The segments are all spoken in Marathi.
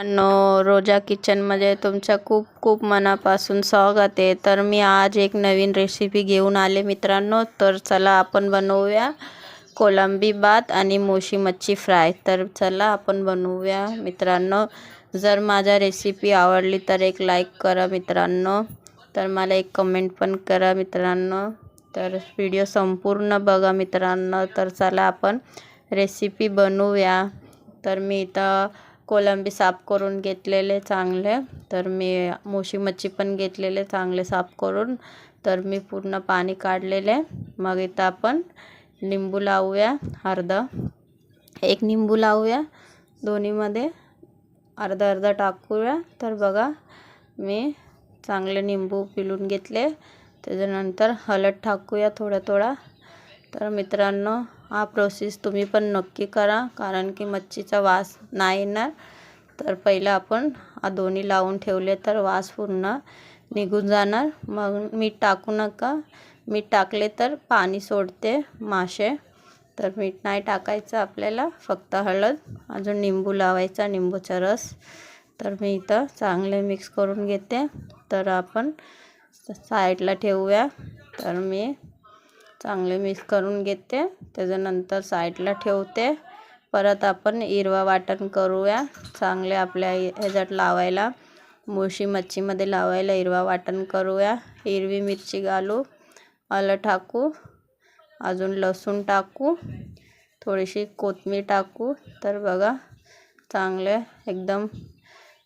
रोजा किचनमध्ये तुमच्या खूप खूप मनापासून स्वागत आहे। तर मी आज एक नवीन रेसिपी घेऊन आले मित्रांनो। तर चला आपण बनवूया कोलंबी भात आणि मोशी मच्छी फ्राय। तर चला आपण बनवूया मित्रांनो। जर माझा रेसिपी आवडली तर एक लाईक करा मित्रांनो, तर मला एक कमेंट पण करा मित्रांनो। तर व्हिडिओ संपूर्ण बघा मित्रांनो। तर चला आपण रेसिपी बनवूया। तर मी इथं कोलंबी साफ करून घेतलेले चांगले, तर मी मोशी मच्छी पण घेतलेले चांगले साफ करून। तर मी पूर्ण पाणी काढलेले। मग इथं आपण लिंबू लावूया, एक लिंबू लावूया, दोन्हीमध्ये अर्धा अर्धा टाकूया। तर बघा मी चांगले लिंबू पिळून घेतले। त्याच्यानंतर हळद टाकूया थोडा थोडा। तर मित्रांनो हा प्रोसेस तुम्ही पण नक्की करा, कारण की मच्छीचा वास नाही येणार। तर पहिला आपण हा दोन्ही लावून ठेवले तर वास पूर्ण निघून जाणार। मग मीठ टाकू नका, मीठ टाकले तर पाणी सोडते मासे। तर मीठ नाही टाकायचं आपल्याला, फक्त हळद, अजून लिंबू लावायचा, लिंबूचा रस। तर मी इथं चांगले मिक्स करून घेते। तर आपण साईडला ठेवूया। तर मी चांगले मिक्स करून घेते, त्याच्यानंतर साईडला ठेवते। परत आपण हिरवा वाटण करूया चांगले आपल्या ह्याच्यात लावायला, मोशी मच्छीमध्ये लावायला हिरवा वाटण करूया। हिरवी मिरची घालू, आलं टाकू, अजून लसूण टाकू, थोडीशी कोथिंबीर टाकू। तर बघा चांगले एकदम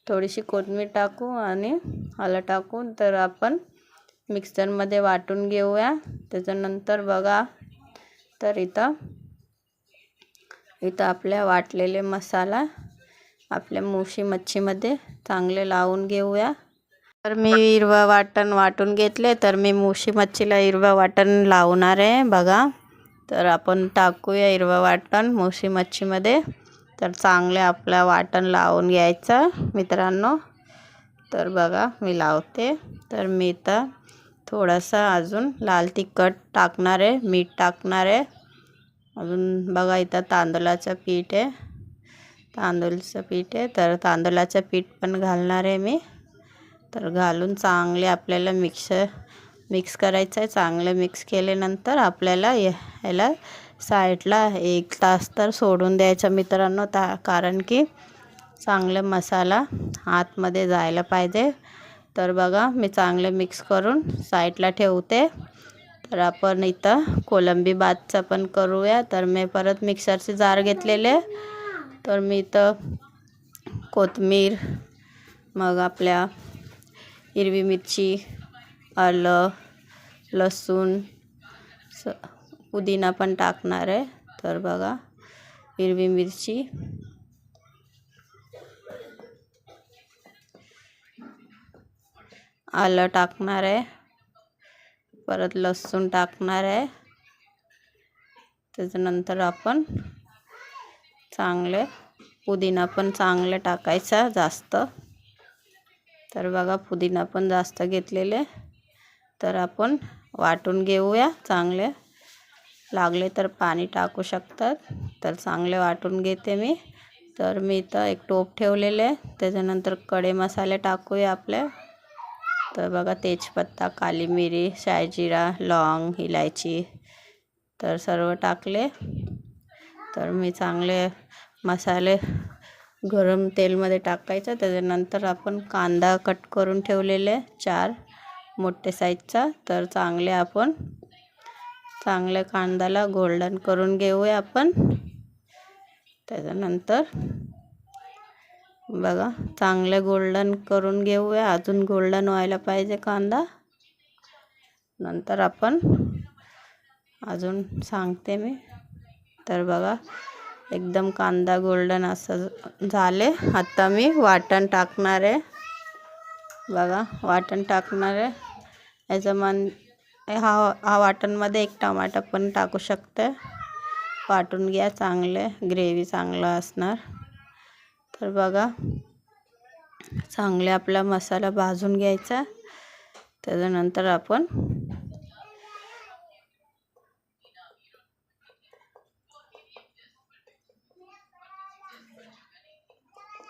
थोडीशी कोथिंबीर टाकू आणि आलं टाकू। तर आपण मिक्सरमध्ये वाटून घेऊया। त्याच्यानंतर बघा तर इथं आपल्या वाटलेले मसाला आपल्या मोशी मच्छीमध्ये चांगले लावून घेऊया। तर मी हिरवा वाटण वाटून घेतले, तर मी मोशी मच्छीला हिरवा वाटण लावणार आहे बघा। तर आपण टाकूया हिरवा वाटण मोशी मच्छीमध्ये। तर चांगले आपलं वाटण लावून घ्यायचं मित्रांनो। तर बघा मी लावते। तर मी इथं थोडासा अजून लाल तिखट टाकणार आहे, मीठ टाकणार आहे, अजून बघा इथं तांदळाचं पीठ आहे, तर तांदळाचं पीठ पण घालणार आहे मी। तर घालून चांगले आपल्याला मिक्स करायचं आहे। चांगलं मिक्स केल्यानंतर आपल्याला याला साईडला 1 तास तर सोडून द्यायचं मित्रांनो, कारण की चांगलं मसाला आतमध्ये जायला पाहिजे। तर बघा मी चांगले मिक्स करून साईडला ठेवते। तर आपण इथं कोलंबी भातचं पण करूया। तर मी परत मिक्सरचे जार घेतलेले। तर मी इथं कोथिंबीर, मग आपल्या हिरवी मिरची, आलं, लसूण, पुदिना पण टाकणार आहे। तर बघा हिरवी मिरची, आलं टाकणार आहे, परत लसूण टाकणार आहे। त्याच्यानंतर आपण चांगले पुदिना पण चांगले टाकायचा जास्त। तर बघा पुदिना पण जास्त घेतलेले। तर आपण वाटून घेऊया चांगले, लागले तर पाणी टाकू शकतात। तर चांगले वाटून घेते मी। तर मी इथं एक टोप ठेवलेले, त्याच्यानंतर खडे मसाले टाकूया आपले। तर बघा तेजपत्ता, काली मिरी, शायजिरा, लौंग, इलायची, तर सर्व टाकले। तर मी चांगले मसाले गरम तेलमध्ये टाकायचं। त्याच्यानंतर आपण कांदा कट करून ठेवलेले 4 मोठे साईजचा। तर चांगले आपण चांगल्या कांद्याला गोल्डन करून घेऊया आपण। त्याच्यानंतर बघा चांगले गोल्डन करून घेऊया, अजून गोल्डन व्हायला पाहिजे कांदा। नंतर आपण अजून सांगते मी। तर बघा एकदम कांदा गोल्डन असं झाले। आता मी वाटण टाकणार आहे बघा, वाटण टाकणार आहे हा वाटणमध्ये 1 टमाटा पण टाकू शकते। वाटून घ्या चांगले, ग्रेव्ही चांगला असणार। तर बघा चांगले आपला मसाला भाजून घ्यायचा। त्याच्यानंतर आपण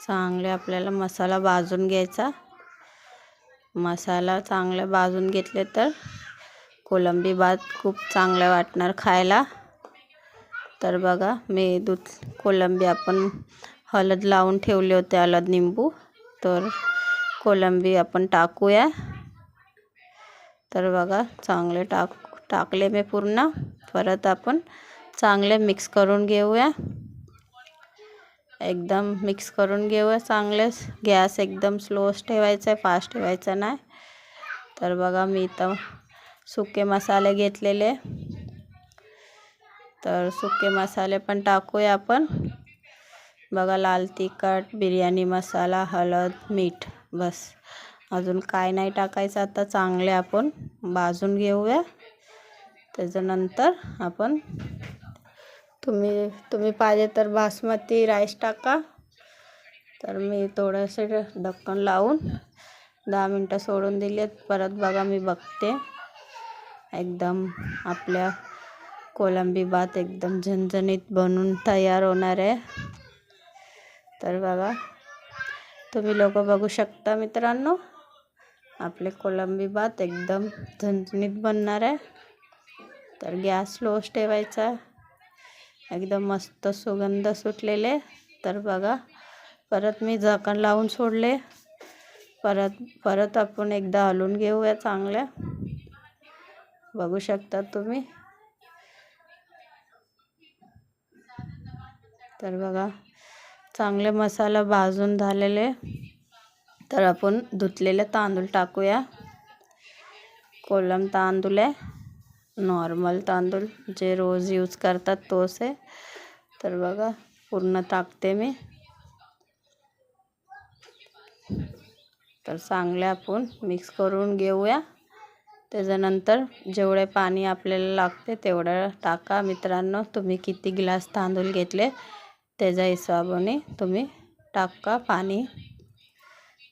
चांगले आपल्याला मसाला भाजून घ्यायचा. मसाला चांगला भाजून घेतले तर कोलंबी भात खूप चांगला वाटणार खायला. तर बघा मी कोलंबी आपण हळद लावून ठेवले होते, हळद निंबू. तर कोलंबी आपण टाकूया. तर बघा चांगले टाकले मी पूर्ण. परत आपण चांगले मिक्स करून घेऊया. एकदम मिक्स करून घेऊया चांगले. गॅस एकदम स्लोच ठेवायचा आहे, फास्ट ठेवायचा नाही. तर बघा मी इथं सुके मसाले घेतलेले. तर सुके मसाले पण टाकूया आपण. बघा लाल तिखट, बिर्याणी मसाला, हळद, मीठ, बस. अजून काय नाही टाकायचं. आता चांगले आपण भाजून घेऊया. त्याच्यानंतर आपण तुम्ही पाहिजे तर बासमती राईस टाका. तर मी थोडंसं ढक्कन लावून 10 मिनटं सोडून दिलेत. परत बघा मी बघते. एकदम आपल्या कोलंबी भात एकदम झणझणीत बनून तयार होणार आहे. तर बघा तुम्ही लोक बघू शकता मित्रांनो, आपले कोलंबी भात एकदम झणझणीत बनणार आहे. तर गॅस स्लोच ठेवायचा. एकदम मस्त सुगंध सुटलेले. तर बघा परत मी झाकण लावून सोडले. परत आपण एकदा हलवून घेऊया चांगल्या. बघू शकता तुम्ही. तर बघा चांगले मसाला भाजून झालेले. तर आपण धुतलेले तांदूळ टाकूया. कोलम तांदूळ आहे, नॉर्मल तांदूळ जे रोज यूज करतात तोच आहे. तर बघा पूर्ण टाकते मी. तर चांगले आपण मिक्स करून घेऊया. त्याच्यानंतर जेवढे पाणी आपल्याला लागते तेवढं टाका मित्रांनो. तुम्ही किती ग्लास तांदूळ घेतले त्याच्या हिशोबाने तुम्ही टाका पाणी.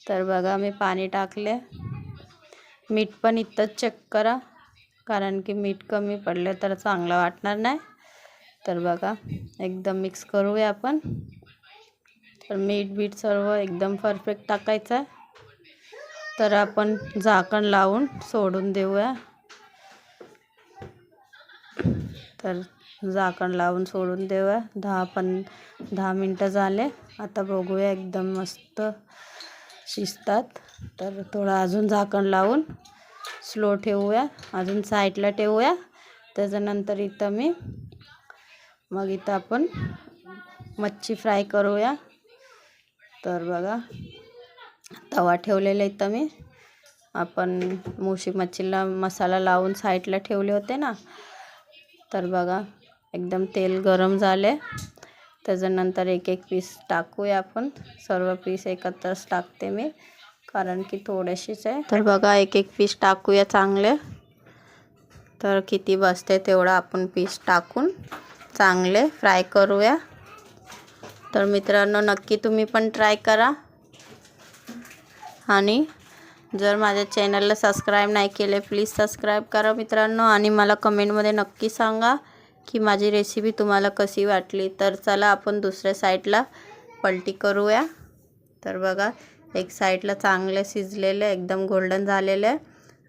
तर बघा मी पाणी टाकले. मीठ पण इथंच चेक करा, कारण की मीठ कमी पडले तर चांगलं वाटणार नाही. तर बघा एकदम मिक्स करूया आपण. तर मीठ सर्व एकदम परफेक्ट टाकायचं आहे. तर आपण झाकण लावून सोडून देऊया. तर झाकण लावून सोडून देऊया. 10 मिनटं झाले. आता बघूया एकदम मस्त शिजतात. तर थोडं अजून झाकण लावून स्लो ठेवूया, अजून साईडला ठेवूया. त्याच्यानंतर इथं आपण मच्छी फ्राय करूया. तर बघा तवा ठेवलेला इथं मी. आपण मोशी मच्छीला मसाला लावून साईडला ठेवले होते ना. तर बघा एकदम तेल गरम झाले. त्याच्यानंतर एक पीस टाकूया आपण. सर्व पीस एकत्रच टाकते मी, कारण की थोडेशीच आहे. तर बघा एक पीस टाकूया चांगले. तर किती बसते तेवढा आपण पीस टाकून चांगले फ्राय करूया. तर मित्रांनो नक्की तुम्ही पण ट्राय करा. आणि जर माझ्या चॅनलला सबस्क्राईब नाही केले प्लीज सबस्क्राईब करा मित्रांनो. आणि मला कमेंटमध्ये नक्की सांगा की माझी रेसिपी तुम्हाला कशी वाटली. तर चला आपण दुसऱ्या साईडला पलटी करूया. तर बघा एक साईडला चांगले शिजलेले एकदम गोल्डन झालेले.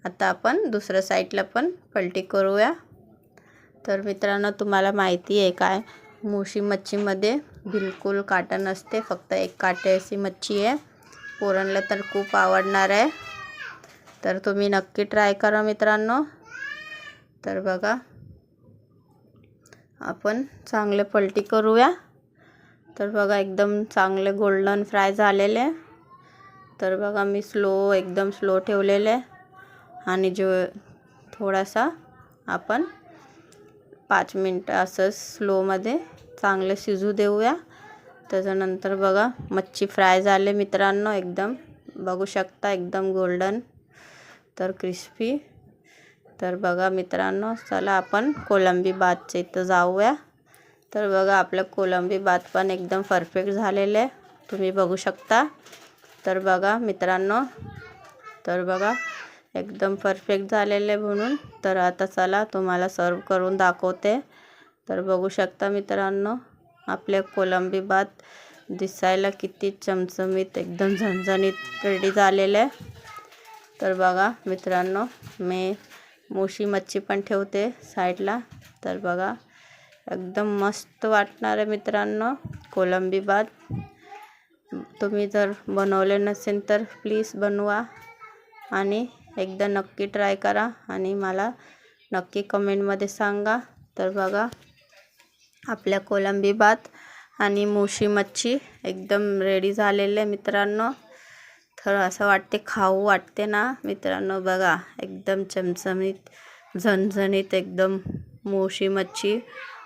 आता आपण दुसऱ्या साईडला पण पलटी करूया. तर मित्रांनो तुम्हाला माहिती आहे काय, मोशी मच्छीमध्ये बिलकुल काटा नसते, फक्त एक काट्याची मच्छी आहे. पोरांना तर खूप आवडणार आहे. तर तुम्ही नक्की ट्राय करा मित्रांनो. तर बघा आपण चांगले पलटी करूया. तर बघा एकदम चांगले गोल्डन फ्राय झालेले. तर बघा मी एकदम स्लो ठेवलेले. आणि थोडासा आपण 5 मिनटं असंच स्लोमध्ये चांगले शिजू देऊया. त्याच्यानंतर बघा मच्छी फ्राय झाले मित्रांनो. एकदम बघू शकता एकदम गोल्डन तर क्रिस्पी. तर बघा मित्रांनो चला आपण कोलंबी भातच्या इथं जाऊया. तर बघा आपलं कोलंबी भात पण एकदम परफेक्ट झालेलं आहे, तुम्ही बघू शकता. तर बघा मित्रांनो, तर बघा एकदम परफेक्ट झालेले म्हणून. तर आता चला तुम्हाला सर्व करून दाखवते. तर बघू शकता मित्रांनो आपले कोलंबी भात दिसायला किती चमचमीत एकदम झणझणीत रेडी झालेलं आहे. तर बघा मित्रांनो, मी मोशी मच्छी पण ठेवते साईडला. तर बघा एकदम मस्त वाटणार आहे मित्रांनो कोलंबी भात. तुम्ही जर बनवले नसेल तर प्लीज बनवा आणि एकदा नक्की ट्राय करा आणि मला नक्की कमेंटमध्ये सांगा. तर बघा आपल्या कोलंबी भात आणि मोशी मच्छी एकदम रेडी झालेले आहे मित्रांनो. तर असं वाटते खाऊ वाटते ना मित्रांनो. बघा एकदम चमचमीत झणझणीत एकदम मोशी मच्छी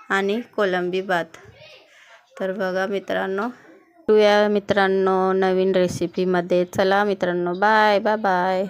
आणि कोलंबी भात. तर बघा मित्रांनो, भेटूया मित्रांनो नवीन रेसिपीमध्ये. चला मित्रांनो, बाय बाय बाय.